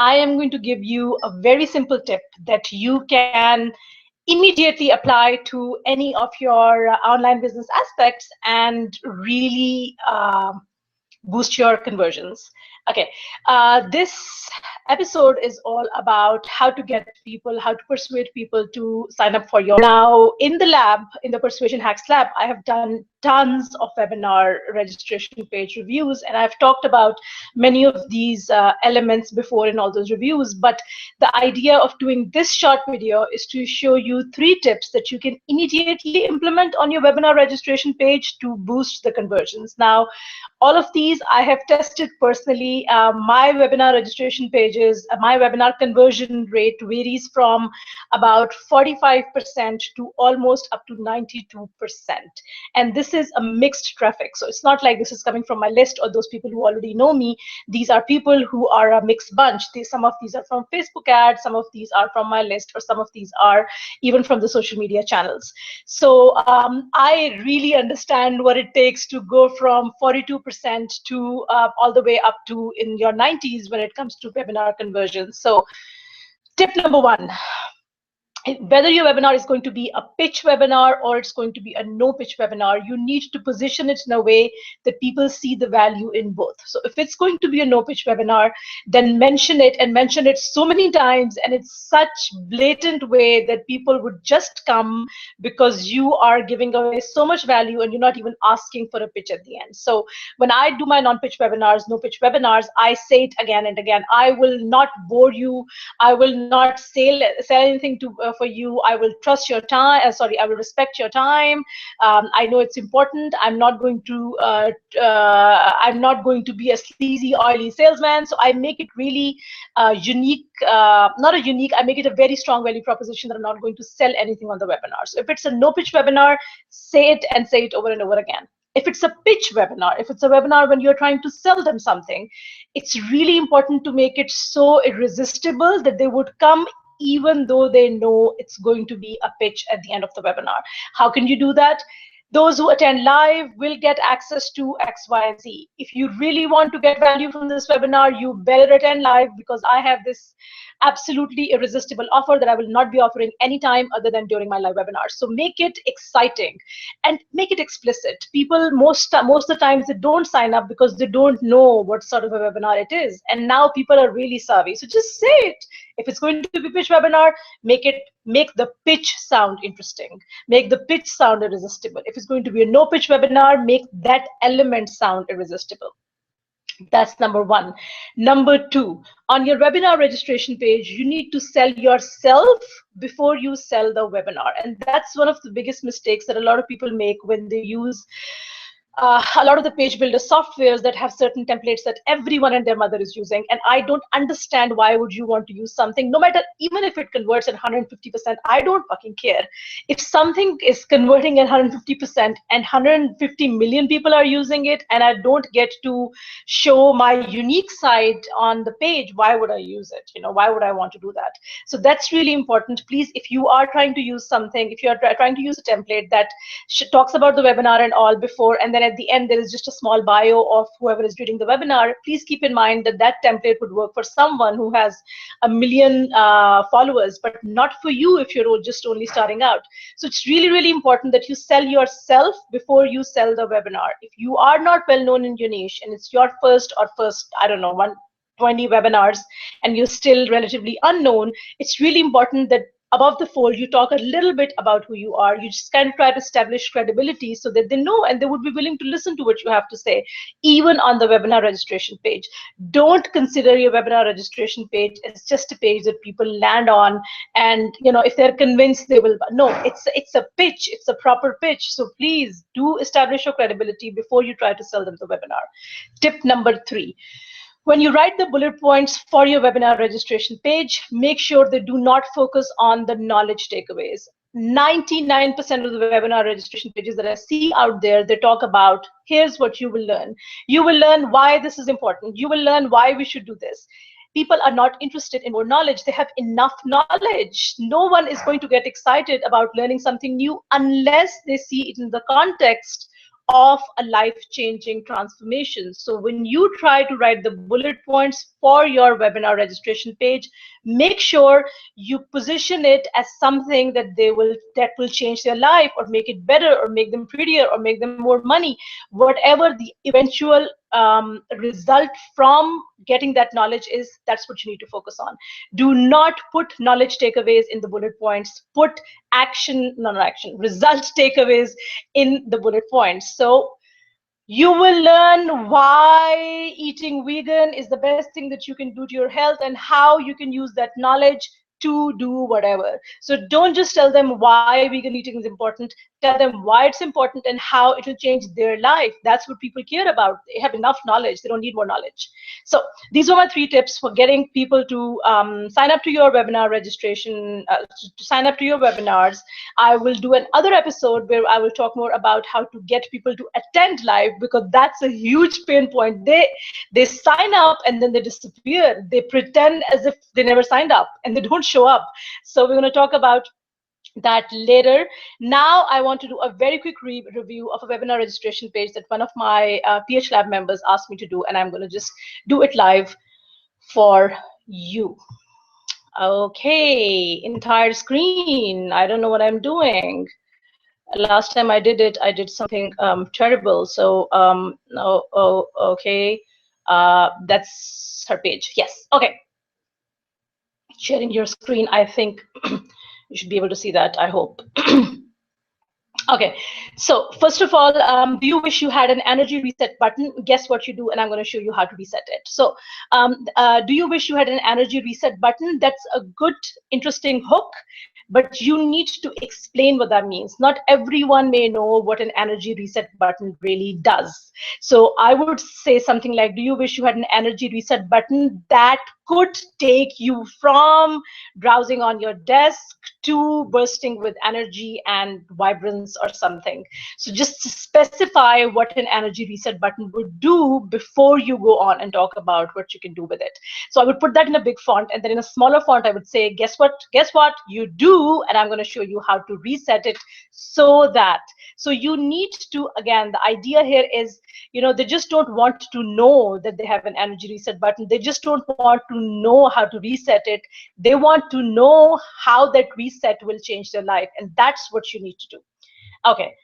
I am going to give you a very simple tip that you can immediately apply to any of your online business aspects and really boost your conversions. Okay, this episode is all about how to get people, how to persuade people to sign up for your. Now, in the lab, in the Persuasion Hacks Lab, I have done tons of webinar registration page reviews, and I've talked about many of these elements before in all those reviews. But the idea of doing this short video is to show you 3 tips that you can immediately implement on your webinar registration page to boost the conversions. Now, all of these I have tested personally. My webinar registration pages, my webinar conversion rate varies from about 45% to almost up to 92%. And this is a mixed traffic. So it's not like this is coming from my list or those people who already know me. These are people who are a mixed bunch. Some of these are from Facebook ads, some of these are from my list, or some of these are even from the social media channels. So I really understand what it takes to go from 42% to all the way up to in your 90s when it comes to webinar conversions. So tip number 1, whether your webinar is going to be a pitch webinar or it's going to be a no pitch webinar, you need to position it in a way that people see the value in both. So if it's going to be a no pitch webinar, then mention it, and mention it so many times, and it's such blatant way that people would just come because you are giving away so much value and you're not even asking for a pitch at the end. So when I do my non-pitch webinars, no pitch webinars, I say it again and again. I will not bore you. I will not sell anything to for you. I will trust your time. I will respect your time. I know it's important. I'm not going to be a sleazy, oily salesman. So I make it really unique. Not a unique. I make it a very strong value proposition that I'm not going to sell anything on the webinar. So if it's a no pitch webinar, say it and say it over and over again. If it's a pitch webinar, if it's a webinar when you're trying to sell them something, it's really important to make it so irresistible that they would come even though they know it's going to be a pitch at the end of the webinar. How can you do that? Those who attend live will get access to X, Y, and Z. If you really want to get value from this webinar, you better attend live, because I have this absolutely irresistible offer that I will not be offering anytime other than during my live webinars. So make it exciting and make it explicit. People, most of the times, they don't sign up because they don't know what sort of a webinar it is. And now people are really savvy. So just say it. If it's going to be pitch webinar, make the pitch sound interesting. Make the pitch sound irresistible. If it's going to be a no pitch webinar, make that element sound irresistible. That's number 1. Number 2, on your webinar registration page, you need to sell yourself before you sell the webinar. And that's one of the biggest mistakes that a lot of people make when they use a lot of the page builder softwares that have certain templates that everyone and their mother is using. And I don't understand why would you want to use something, no matter, even if it converts at 150%, I don't fucking care. If something is converting at 150% and 150 million people are using it, and I don't get to show my unique side on the page, why would I use it? Why would I want to do that? So that's really important. Please, if you are trying to use something, if you are trying to use a template that talks about the webinar and all before, and then at the end there is just a small bio of whoever is reading the webinar, please keep in mind that that template would work for someone who has 1 million followers, but not for you if you're just only starting out. So it's really, really important that you sell yourself before you sell the webinar. If you are not well known in your niche and it's your first, I don't know, 120 webinars, and you're still relatively unknown, it's really important that above the fold, you talk a little bit about who you are. You just kind of try to establish credibility so that they know and they would be willing to listen to what you have to say, even on the webinar registration page. Don't consider your webinar registration page as just a page that people land on, and if they're convinced, they will. No, it's a pitch. It's a proper pitch. So please do establish your credibility before you try to sell them the webinar. Tip number 3. When you write the bullet points for your webinar registration page, make sure they do not focus on the knowledge takeaways. 99% of the webinar registration pages that I see out there, they talk about, here's what you will learn. You will learn why this is important. You will learn why we should do this. People are not interested in more knowledge. They have enough knowledge. No one is going to get excited about learning something new unless they see it in the context of a life-changing transformation. So when you try to write the bullet points for your webinar registration page, make sure you position it as something that will change their life, or make it better, or make them prettier, or make them more money, whatever the eventual result from getting that knowledge is. That's what you need to focus on. Do not put knowledge takeaways in the bullet points. Put result takeaways in the bullet points. So you will learn why eating vegan is the best thing that you can do to your health, and how you can use that knowledge to do whatever. So don't just tell them why vegan eating is important. Tell them why it's important and how it will change their life. That's what people care about. They have enough knowledge. They don't need more knowledge. So these were my 3 tips for getting people to sign up to your webinar registration, to sign up to your webinars. I will do another episode where I will talk more about how to get people to attend live, because that's a huge pain point. They sign up and then they disappear. They pretend as if they never signed up and they don't show up. So we're going to talk about that later. Now I want to do a very quick review of a webinar registration page that one of my PH Lab members asked me to do, and I'm going to just do it live for you. Okay, entire screen. I don't know what I'm doing. Last time I did it, I did something terrible. So, okay. That's her page. Yes, okay. Sharing your screen, I think you should be able to see that, I hope. Okay, so first of all, do you wish you had an energy reset button? Guess what you do, and I'm going to show you how to reset it. So do you wish you had an energy reset button? That's a good, interesting hook, but you need to explain what that means. Not everyone may know what an energy reset button really does. So I would say something like, do you wish you had an energy reset button that could take you from browsing on your desk to bursting with energy and vibrance or something. So just specify what an energy reset button would do before you go on and talk about what you can do with it. So I would put that in a big font, and then in a smaller font I would say, guess what you do, and I'm going to show you how to reset it. So you need to, again, the idea here is, they just don't want to know that they have an energy reset button. They just don't want to know how to reset it. They want to know how that reset will change their life, and that's what you need to do. Okay.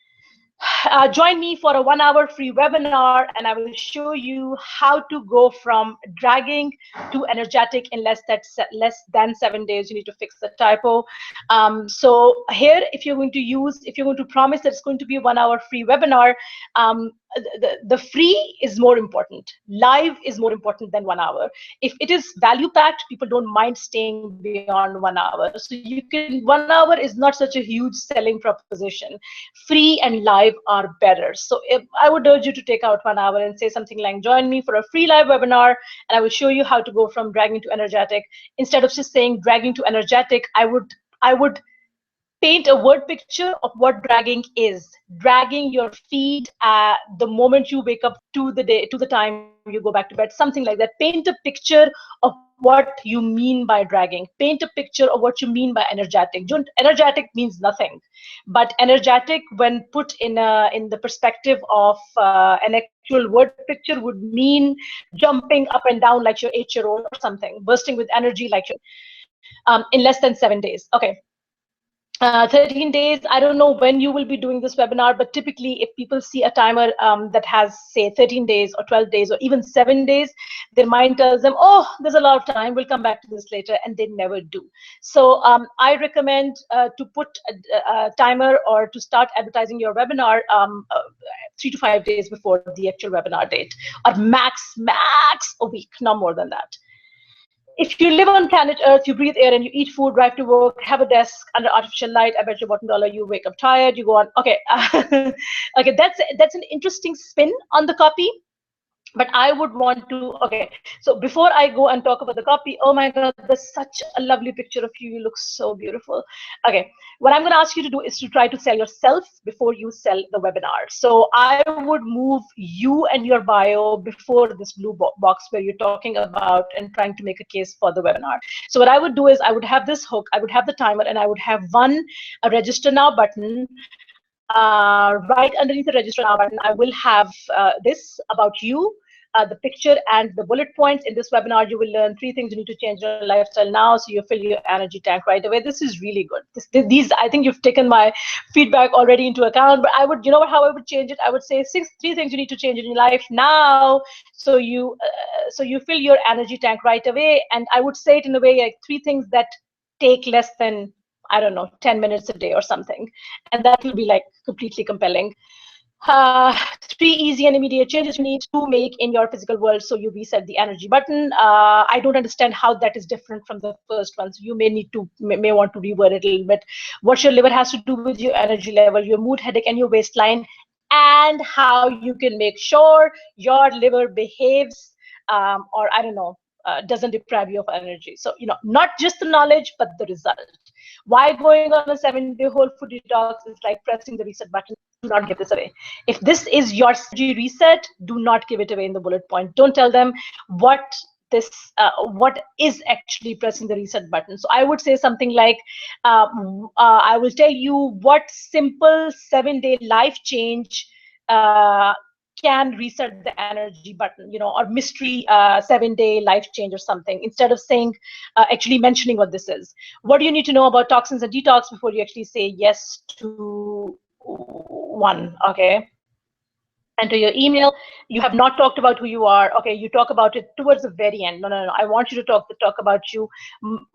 Join me for a 1-hour free webinar, and I will show you how to go from dragging to energetic in less than 7 days. You need to fix the typo. So here, if you're going to promise that it's going to be a 1-hour free webinar, the free is more important. Live is more important than 1 hour. If it is value packed, people don't mind staying beyond 1 hour. So 1 hour is not such a huge selling proposition. Free and live are better. So I would urge you to take out 1 hour and say something like, join me for a free live webinar, and I will show you how to go from dragging to energetic. Instead of just saying dragging to energetic, I would paint a word picture of what dragging is. Dragging your feet the moment you wake up to the time you go back to bed, something like that. Paint a picture of what you mean by dragging. Paint a picture of what you mean by energetic. Energetic means nothing, but energetic, when put in the perspective of an actual word picture, would mean jumping up and down like your 8-year-old or something, bursting with energy like you in less than 7 days. Okay. 13 days, I don't know when you will be doing this webinar, but typically if people see a timer that has, say, 13 days or 12 days or even 7 days, their mind tells them, oh, there's a lot of time, we'll come back to this later, and they never do. So I recommend to put a timer or to start advertising your webinar 3 to 5 days before the actual webinar date, or max a week, no more than that. If you live on planet Earth, you breathe air and you eat food, drive to work, have a desk under artificial light, I bet you $1 you wake up tired, you go on. Okay, okay, that's an interesting spin on the copy. But I would want to, okay, so before I go and talk about the copy, oh my God, there's such a lovely picture of you. You look so beautiful. Okay, what I'm going to ask you to do is to try to sell yourself before you sell the webinar. So I would move you and your bio before this blue box where you're talking about and trying to make a case for the webinar. So what I would do is I would have this hook, I would have the timer, and I would have a register now button right underneath the register now button, I will have this about you, the picture and the bullet points. In this webinar, you will learn 3 things you need to change your lifestyle now, so you fill your energy tank right away. This is really good. These, I think you've taken my feedback already into account, but I would, you know what, how I would change it? I would say 3 things you need to change in your life now, so you fill your energy tank right away. And I would say it in a way like 3 things that take less than, I don't know, 10 minutes a day or something. And that will be like completely compelling. 3 easy and immediate changes you need to make in your physical world so you reset the energy button. I don't understand how that is different from the first one, so you may need to may want to reword it a little bit. What your liver has to do with your energy level, your mood, headache, and your waistline, and how you can make sure your liver behaves, or I don't know, doesn't deprive you of energy. So, you know, not just the knowledge, but the result. Why going on a 7-day whole food detox is like pressing the reset button. Do not give this away. If this is your strategy reset, do not give it away in the bullet point. Don't tell them what what is actually pressing the reset button. So I would say something like, I will tell you what simple 7-day life change can reset the energy button, you know, or mystery 7-day life change or something, instead of saying, actually mentioning what this is. What do you need to know about toxins and detox before you actually say yes to one? Okay. Enter your email. You have not talked about who you are. Okay, you talk about it towards the very end. No. I want you to talk about you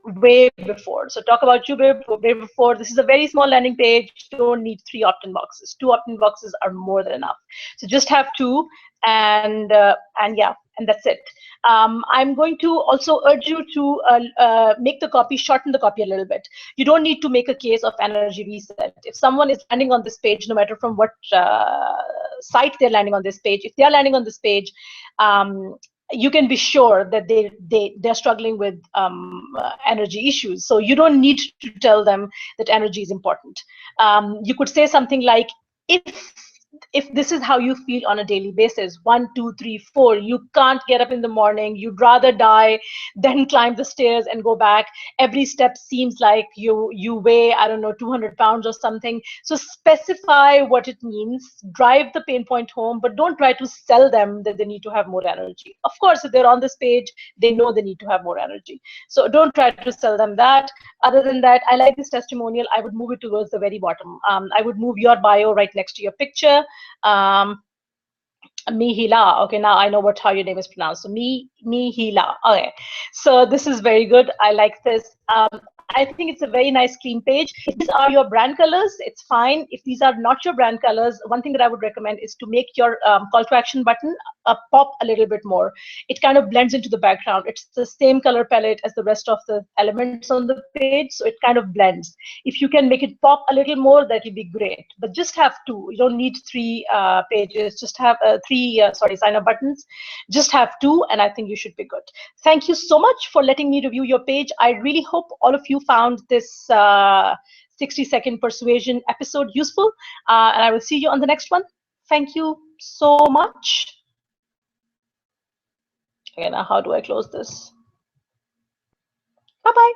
way before. So talk about you way before. This is a very small landing page. You don't need 3 opt-in boxes. 2 opt-in boxes are more than enough. So just have 2, and yeah, and that's it. I'm going to also urge you to make the copy, shorten the copy a little bit. You don't need to make a case of energy reset. If someone is landing on this page, no matter from what site they're landing on this page, if they are landing on this page, you can be sure that they're struggling with energy issues. So you don't need to tell them that energy is important. You could say something like, if this is how you feel on a daily basis, 1, 2, 3, 4, you can't get up in the morning, you'd rather die than climb the stairs and go back. Every step seems like you weigh, I don't know, 200 pounds or something. So specify what it means, drive the pain point home, but don't try to sell them that they need to have more energy. Of course, if they're on this page, they know they need to have more energy. So don't try to sell them that. Other than that, I like this testimonial. I would move it towards the very bottom. I would move your bio right next to your picture. Mihila. Okay, now I know how your name is pronounced. So Mihila. Okay, so this is very good. I like this. I think it's a very nice, clean page. If these are your brand colors, it's fine. If these are not your brand colors, one thing that I would recommend is to make your call to action button pop a little bit more. It kind of blends into the background. It's the same color palette as the rest of the elements on the page, so it kind of blends. If you can make it pop a little more, that will be great. But just have 2. You don't need 3 pages. Just have 3 sign up buttons. Just have 2, and I think you should be good. Thank you so much for letting me review your page. I really hope all of you found this 60-second persuasion episode useful, and I will see you on the next one. Thank you so much. Okay, now how do I close this? Bye-bye.